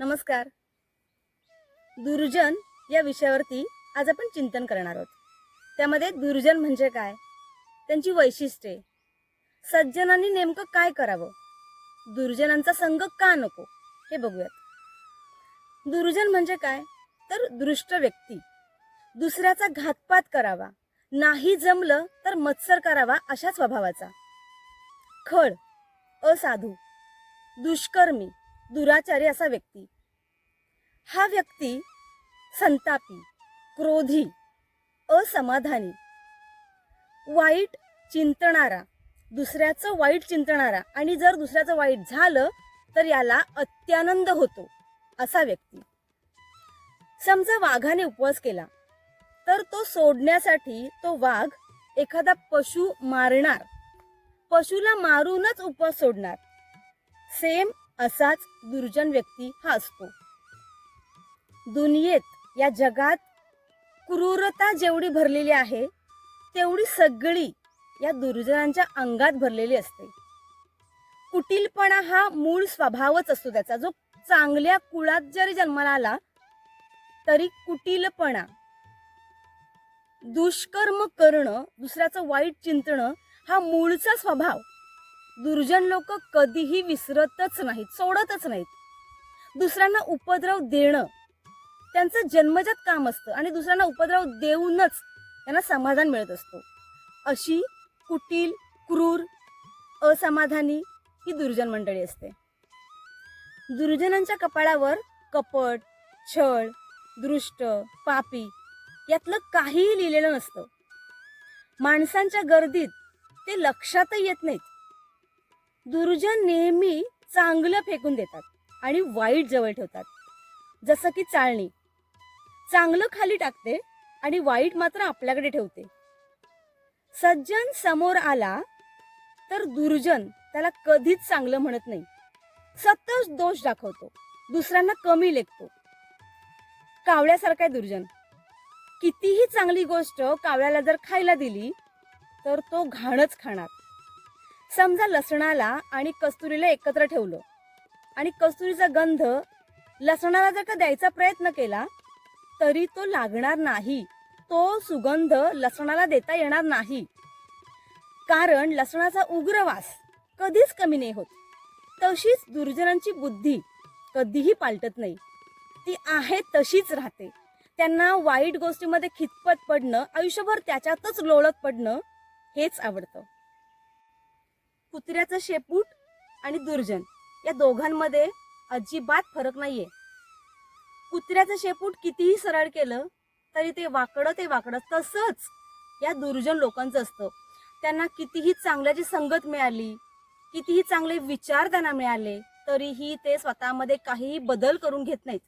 नमस्कार. दुर्जन या विषयावरती आज आपण चिंतन करणार आहोत. त्यामध्ये दुर्जन म्हणजे काय, त्यांची वैशिष्ट्ये, सज्जनांनी नेमकं काय करावं, दुर्जनांचा संग का नको, हे बघूयात. दुर्जन म्हणजे काय, तर दृष्ट व्यक्ती, दुसऱ्याचा घातपात करावा, नाही जमलं तर मत्सर करावा अशा स्वभावाचा. खळ, असाधू, दुष्कर्मी, दुराचारी असा व्यक्ती. हा व्यक्ती संतापी, क्रोधी, असमाधानी, वाईट चिंतणारा, दुसऱ्याचं वाईट चिंतणारा आणि जर दुसऱ्याचं वाईट झालं तर याला अत्यानंद होतो असा व्यक्ती. समजा वाघाने उपवास केला तर तो सोडण्यासाठी तो वाघ एखादा पशु मारणार, पशुला मारूनच उपवास सोडणार. सेम असाच दुर्जन व्यक्ती हा असतो. दुनियेत, या जगात क्रूरता जेवढी भरलेली आहे तेवढी सगळी या दुर्जनांच्या अंगात भरलेली असते. कुटिलपणा हा मूळ स्वभावच असतो त्याचा. जो चांगल्या कुळात जरी जन्माला आला तरी कुटिलपणा, दुष्कर्म करणं, दुसऱ्याचं वाईट चिंतणं हा मूळचा स्वभाव दुर्जन लोक कधीही विसरतच नाहीत, सोडतच नाहीत. दुसऱ्यांना उपद्रव देणं त्यांचं जन्मजात काम असतं आणि दुसऱ्यांना उपद्रव देऊनच त्यांना समाधान मिळत असतो. अशी कुटील, क्रूर, असमाधानी ही दुर्जन मंडळी असते. दुर्जनांच्या कपाळावर कपट, छळ, दृष्ट, पापी यातलं काहीही लिहिलेलं नसतं. माणसांच्या गर्दीत ते लक्षातही येत नाहीत. दुर्जन नेहमी चांगलं फेकून देतात आणि वाईट जवळ ठेवतात. जसं की चाळणी चांगलं खाली टाकते आणि वाईट मात्र आपल्याकडे ठेवते. सज्जन समोर आला तर दुर्जन त्याला कधीच चांगलं म्हणत नाही, सतत दोष दाखवतो, दुसऱ्यांना कमी लेखतो. कावळ्यासारखा आहे दुर्जन. कितीही चांगली गोष्ट कावळ्याला जर खायला दिली तर तो घाणच खाणार. समजा लसणाला आणि कस्तुरीला एकत्र ठेवलं आणि कस्तुरीचा गंध लसणाला जर का द्यायचा प्रयत्न केला तरी तो लागणार नाही, तो सुगंध लसणाला देता येणार नाही. कारण लसणाचा उग्र वास कधीच कमी नाही होत. तशीच दुर्जनांची बुद्धी कधीही पालटत नाही, ती आहे तशीच राहते. त्यांना वाईट गोष्टीमध्ये खितपत पडणं, आयुष्यभर त्याच्यातच लोळत पडणं हेच आवडतं. कुत्र्याचं शेपूट आणि दुर्जन या दोघांमध्ये अजिबात फरक नाहीये. कुत्र्याचं शेपूट कितीही सरळ केलं तरी ते वाकडं तसंच या दुर्जन लोकांचं असतं. त्यांना कितीही चांगल्याची संगत मिळाली, कितीही चांगले विचार त्यांना मिळाले तरीही ते स्वतःमध्ये काहीही बदल करून घेत नाहीत.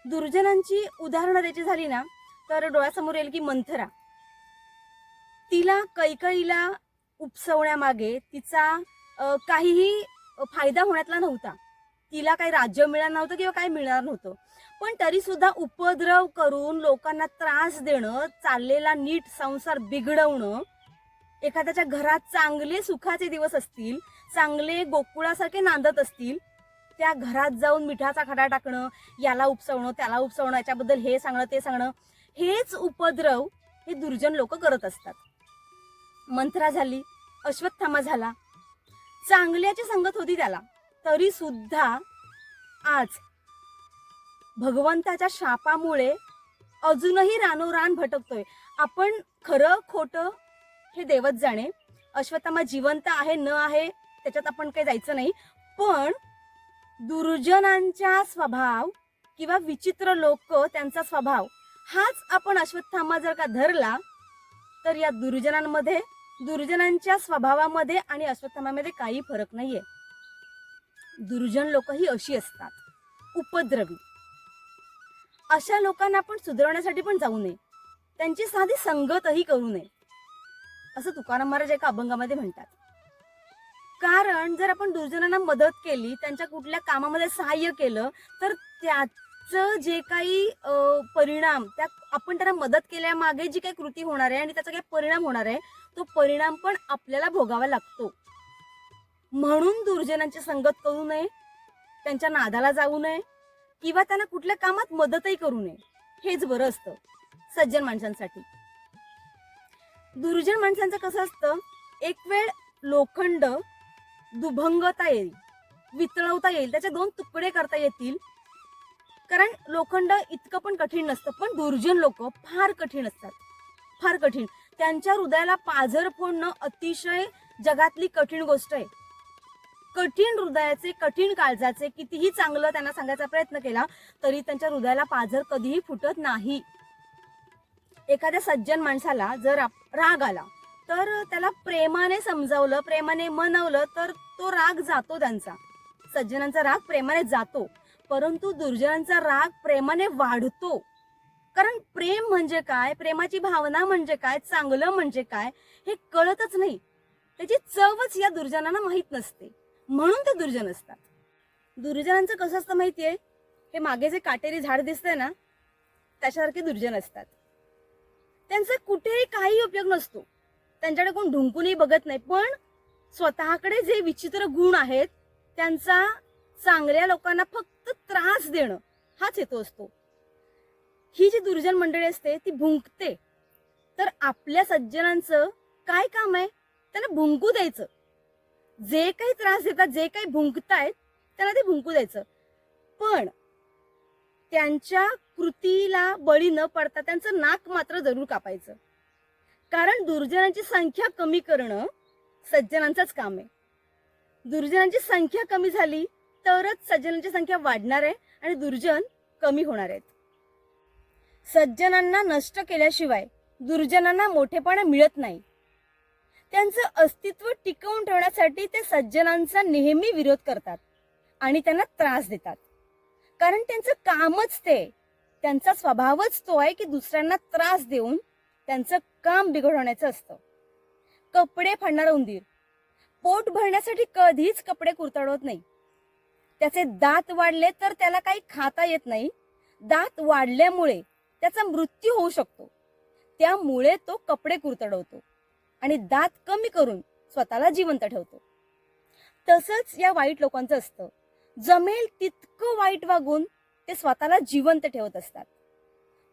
दुर्जनांची उदाहरणं द्यायची झाली ना तर डोळ्यासमोर येईल की मंथरा. तिला कैकईला उपसवण्यामागे तिचा काहीही फायदा होण्यातला नव्हता. तिला काही राज्य मिळणार नव्हतं किंवा काही मिळणार नव्हतं, पण तरी सुद्धा उपद्रव करून लोकांना त्रास देणं, चाललेला नीट संसार बिघडवणं, एखाद्याच्या घरात चांगले सुखाचे दिवस असतील, चांगले गोकुळासारखे नांदत असतील, त्या घरात जाऊन मिठाचा खडा टाकणं, याला उपसवणं त्याला उपसवणं, याच्याबद्दल हे सांगणं ते सांगणं, हेच उपद्रव हे दुर्जन लोक करत असतात. मंथरा झाली, अश्वत्थामा झाला, चांगल्याची संगत होती त्याला, तरी सुद्धा आज भगवंताच्या शापामुळे अजूनही रानोरान भटकतोय. आपण खरं खोटं हे देवच जाणे. अश्वत्थामा जिवंत आहे न आहे त्याच्यात आपण काही जायचं नाही, पण दुर्जनांचा स्वभाव किंवा विचित्र लोक त्यांचा स्वभाव हाच आपण अश्वत्थामा जर का धरला तर या दुर्जनांमध्ये, दुर्जनांच्या स्वभावामध्ये आणि अश्वत्थामामध्ये काही फरक नाहीये. दुर्जन लोक ही अशी असतात, उपद्रवी. अशा लोकांना आपण सुधारण्यासाठी पण जाऊ नये, त्यांची साधी संगतही करू नये असं तुकाराम महाराज एका अभंगामध्ये म्हणतात. कारण जर आपण दुर्जनांना मदत केली, त्यांच्या कुठल्या कामामध्ये सहाय्य केलं तर त्याचं जे काही परिणाम, त्या आपण त्यांना मदत केल्यामागे जी काही कृती होणार आहे आणि त्याचा काही परिणाम होणार आहे तो परिणाम पण आपल्याला भोगावा लागतो. म्हणून दुर्जनांची संगत करू नये, त्यांच्या नादाला जाऊ नये किंवा त्यांना कुठल्या कामात मदतही करू नये, हेच बरं असतं सज्जन माणसांसाठी. दुर्जन माणसांचं कसं असतं, एक वेळ लोखंड दुभंगता येईल, वितळवता येईल, त्याचे 2 तुकडे करता येतील. कारण लोखंड इतकं पण कठीण नसतं, पण दुर्जन लोक फार कठीण असतात, फार कठीण. त्यांच्या हृदयाला पाझर फोडणं अतिशय जगातली कठीण गोष्ट आहे. कठीण हृदयाचे, कठीण काळजाचे कितीही चांगलं त्यांना सांगायचा प्रयत्न केला तरी त्यांच्या हृदयाला पाझर कधीही फुटत नाही. एखाद्या सज्जन माणसाला जर राग आला तर त्याला प्रेमाने समजावलं, प्रेमाने मनवलं तर तो राग जातो त्यांचा. सज्जनांचा राग प्रेमाने जातो, परंतु दुर्जनांचा राग प्रेमाने वाढतो. कारण प्रेम म्हणजे काय, प्रेमाची भावना म्हणजे काय, चांगलं म्हणजे काय हे कळतच नाही. त्याची चवच या दुर्जनांना माहीत नसते, म्हणून ते दुर्जन असतात. दुर्जनांचं कसं असतं माहितीये, हे मागे जे काटेरी झाड दिसतंय ना, त्याच्यासारखे दुर्जन असतात. त्यांचा कुठेही काही उपयोग नसतो, त्यांच्याकडे कोण ढुंकूनही बघत नाही, पण स्वतःकडे जे विचित्र गुण आहेत त्यांचा चांगल्या लोकांना फक्त त्रास देणं हाच हेतू असतो. ही जी दुर्जन मंडळी असते ती भुंकते, तर आपल्या सज्जनांचं काय काम आहे, त्यांना भुंकू द्यायचं. जे काही त्रास देतात, जे काही भुंकतायत त्यांना ते भुंकू द्यायचं, पण त्यांच्या कृतीला बळी न पडता त्यांचं नाक मात्र जरूर कापायचं. कारण दुर्जनांची संख्या कमी करणं सज्जनांचंच काम आहे. दुर्जनांची संख्या कमी झाली तरच सज्जनांची संख्या वाढणार आहे आणि दुर्जन कमी होणार आहेत. सज्जनांना नष्ट केल्याशिवाय दुर्जनांना मोठेपणा मिळत नाही. त्यांचं अस्तित्व टिकवून ठेवण्यासाठी ते सज्जनांचा नेहमी विरोध करतात आणि त्यांना त्रास देतात. कारण त्यांचं कामच ते, त्यांचा स्वभावच तो आहे की दुसऱ्यांना त्रास देऊन त्यांचं काम बिघडवण्याचं असतं. कपडे फाडणारा उंदीर पोट भरण्यासाठी कधीच कपडे कुरतडवत नाही. त्याचे दात वाढले तर त्याला काही खाता येत नाही. दात वाढल्यामुळे त्याचा मृत्यू होऊ शकतो, त्यामुळे तो कपडे कुरतडवतो आणि दात कमी करून स्वतःला जिवंत ठेवतो. तसंच या वाईट लोकांचं असतं, जमेल तितकं वाईट वागून ते स्वतःला जिवंत ठेवत असतात.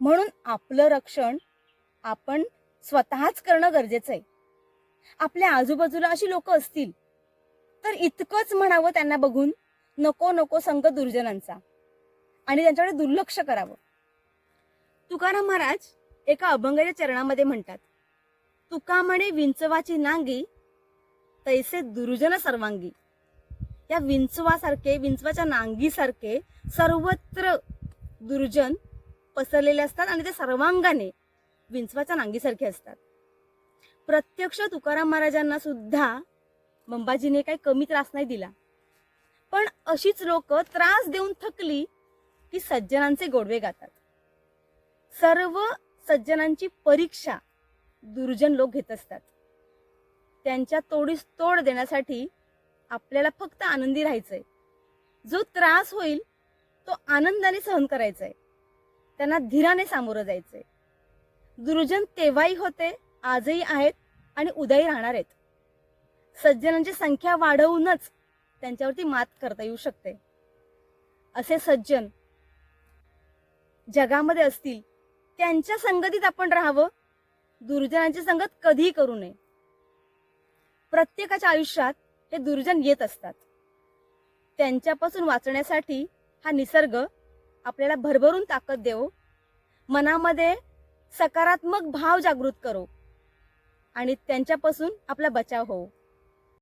म्हणून आपलं रक्षण आपण स्वतःच करणं गरजेचं आहे. आपल्या आजूबाजूला अशी लोक असतील तर इतकंच म्हणावं त्यांना बघून, नको नको संग दुर्जनांचा, आणि त्यांच्याकडे दुर्लक्ष करावं. तुकाराम महाराज एका अभंगाच्या चरणामध्ये म्हणतात, तुका म्हणे विंचवाची नांगी तैसे दुर्जन सर्वांगी. या विंचवासारखे, विंचवाच्या नांगीसारखे सर्वत्र दुर्जन पसरलेले असतात आणि ते सर्वांगाने विंचवाच्या नांगीसारखे असतात. प्रत्यक्ष तुकाराम महाराजांना सुद्धा मंबाजीने काही कमी त्रास नाही दिला, पण अशीच लोक त्रास देऊन थकली की सज्जनांचे गोडवे गातात. सर्व सज्जनांची परीक्षा दुर्जन लोक घेत असतात. त्यांच्या तोडीस तोड देण्यासाठी आपल्याला फक्त आनंदी राहायचंय. जो त्रास होईल तो आनंदाने सहन करायचाय, त्यांना धीराने सामोरं जायचंय. दुर्जन तेव्हाही होते, आजही आहेत आणि उद्याही राहणार आहेत. सज्जनांची संख्या वाढवूनच त्यांच्यावरती मात करता येऊ शकते. असे सज्जन जगामध्ये असतील त्यांच्या संगतीत आपण राहावं, दुर्जनांची संगत कधीही करू नये. प्रत्येकाच्या आयुष्यात हे दुर्जन येत असतात. त्यांच्यापासून वाचण्यासाठी हा निसर्ग आपल्याला भरभरून ताकद देवो, मनामध्ये सकारात्मक भाव जागृत करो आणि त्यांच्यापासून आपला बचाव हो.